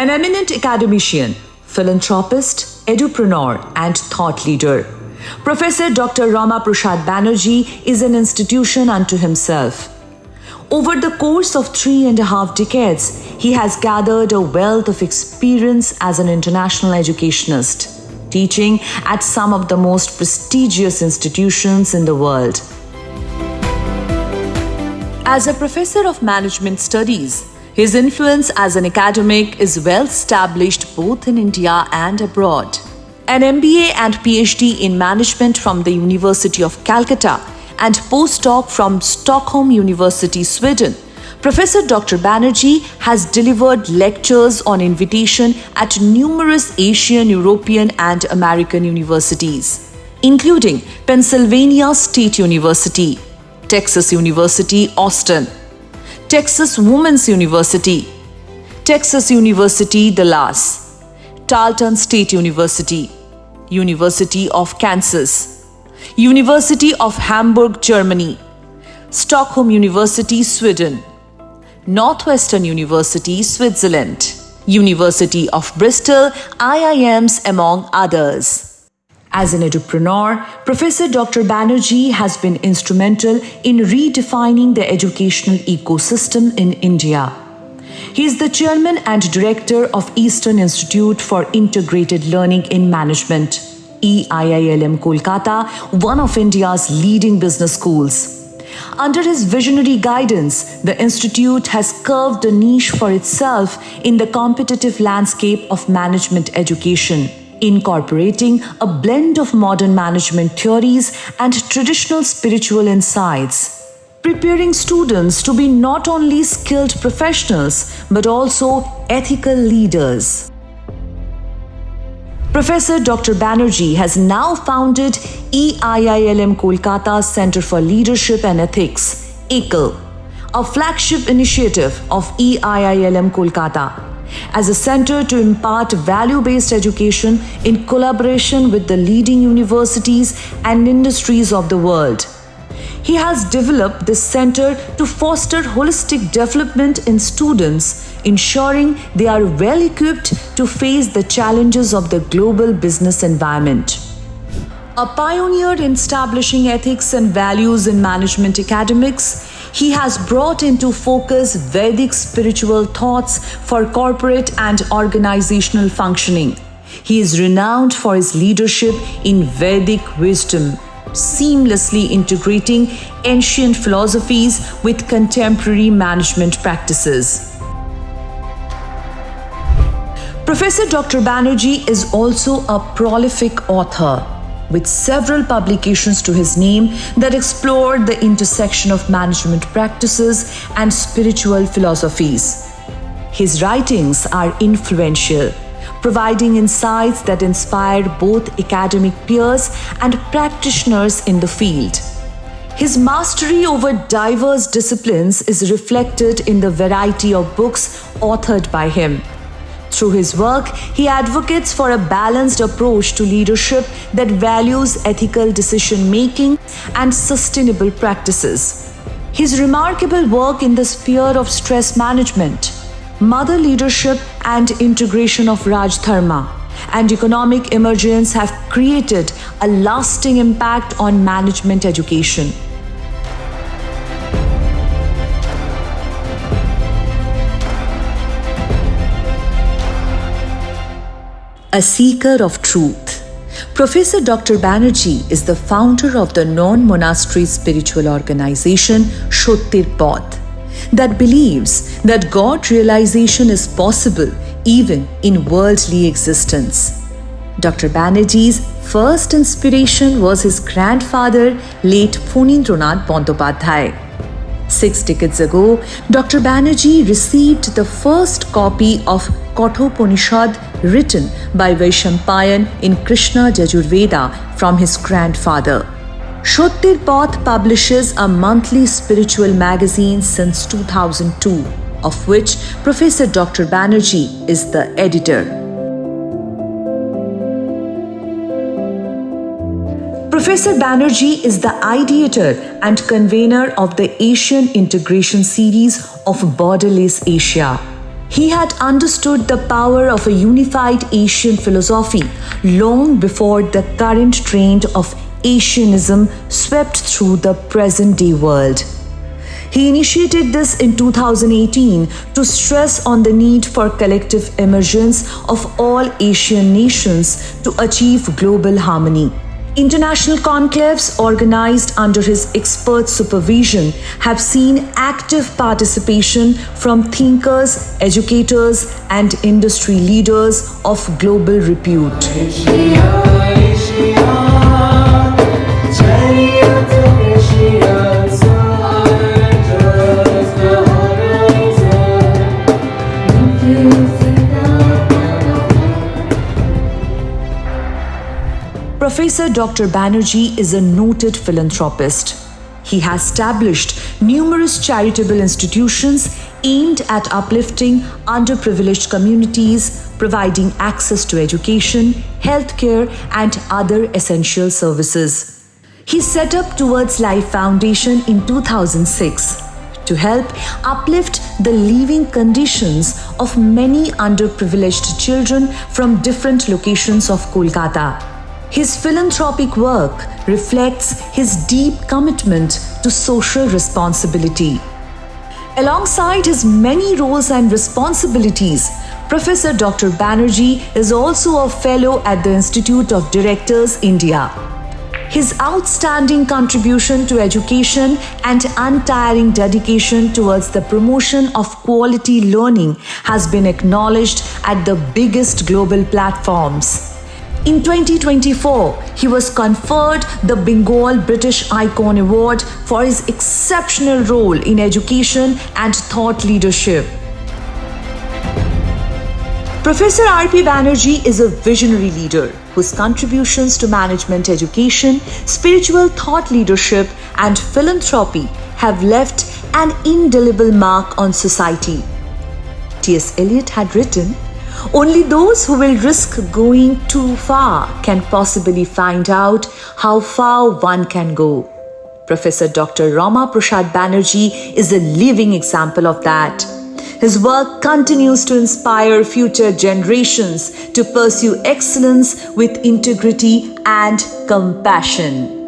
An eminent academician, philanthropist, edupreneur, and thought leader, Professor Dr. Rama Prasad Banerjee is an institution unto himself. Over the course of 3.5 decades, he has gathered a wealth of experience as an international educationist, teaching at some of the most prestigious institutions in the world. As a professor of management studies, his influence as an academic is well established both in India and abroad. An MBA and PhD in management from the University of Calcutta and postdoc from Stockholm University, Sweden, Professor Dr. Banerjee has delivered lectures on invitation at numerous Asian, European, and American universities, including Pennsylvania State University, Texas University, Austin, Texas Women's University, Texas University, Dallas, Tarleton State University, University of Kansas, University of Hamburg, Germany, Stockholm University, Sweden, Northwestern University, Switzerland, University of Bristol, IIMs, among others. As an edupreneur, Professor Dr. Banerjee has been instrumental in redefining the educational ecosystem in India. He is the chairman and director of Eastern Institute for Integrated Learning in Management, EIILM Kolkata, one of India's leading business schools. Under his visionary guidance, the institute has carved a niche for itself in the competitive landscape of management education, incorporating a blend of modern management theories and traditional spiritual insights, preparing students to be not only skilled professionals but also ethical leaders. Professor Dr. Banerjee has now founded EIILM Kolkata Center for Leadership and Ethics, ECL, a flagship initiative of EIILM Kolkata, as a center to impart value-based education in collaboration with the leading universities and industries of the world. He has developed this center to foster holistic development in students, ensuring they are well equipped to face the challenges of the global business environment. A pioneer in establishing ethics and values in management academics, he has brought into focus Vedic spiritual thoughts for corporate and organizational functioning. He is renowned for his leadership in Vedic wisdom, seamlessly integrating ancient philosophies with contemporary management practices. Professor Dr. Banerjee is also a prolific author, with several publications to his name that explore the intersection of management practices and spiritual philosophies. His writings are influential, providing insights that inspire both academic peers and practitioners in the field. His mastery over diverse disciplines is reflected in the variety of books authored by him. Through his work, he advocates for a balanced approach to leadership that values ethical decision-making and sustainable practices. His remarkable work in the sphere of stress management, mother leadership and integration of Raj Dharma, and economic emergence have created a lasting impact on management education. A seeker of truth, Professor Dr. Banerjee is the founder of the non-monastery spiritual organization Sottir Path that believes that God realization is possible even in worldly existence. Dr. Banerjee's first inspiration was his grandfather, late Phanindranath Bandyopadhyay. 6 decades ago, Dr. Banerjee received the first copy of Kathopanishad written by Vaishampayan in Krishna Yajurveda from his grandfather. Sottir Path publishes a monthly spiritual magazine since 2002, of which Professor Dr. Banerjee is the editor. Professor Banerjee is the ideator and convener of the Asian Integration Series of Borderless Asia. He had understood the power of a unified Asian philosophy long before the current trend of Asianism swept through the present-day world. He initiated this in 2018 to stress on the need for collective emergence of all Asian nations to achieve global harmony. International conclaves organized under his expert supervision have seen active participation from thinkers, educators, and industry leaders of global repute. Professor Dr. Banerjee is a noted philanthropist. He has established numerous charitable institutions aimed at uplifting underprivileged communities, providing access to education, healthcare, and other essential services. He set up Towards Life Foundation in 2006 to help uplift the living conditions of many underprivileged children from different locations of Kolkata. His philanthropic work reflects his deep commitment to social responsibility. Alongside his many roles and responsibilities, Professor Dr. Banerjee is also a fellow at the Institute of Directors, India. His outstanding contribution to education and untiring dedication towards the promotion of quality learning has been acknowledged at the biggest global platforms. In 2024, he was conferred the Bengal British Icon Award for his exceptional role in education and thought leadership. Professor R.P. Banerjee is a visionary leader whose contributions to management education, spiritual thought leadership, and philanthropy have left an indelible mark on society. T.S. Eliot had written, "Only those who will risk going too far can possibly find out how far one can go." Professor Dr. Rama Prasad Banerjee is a living example of that. His work continues to inspire future generations to pursue excellence with integrity and compassion.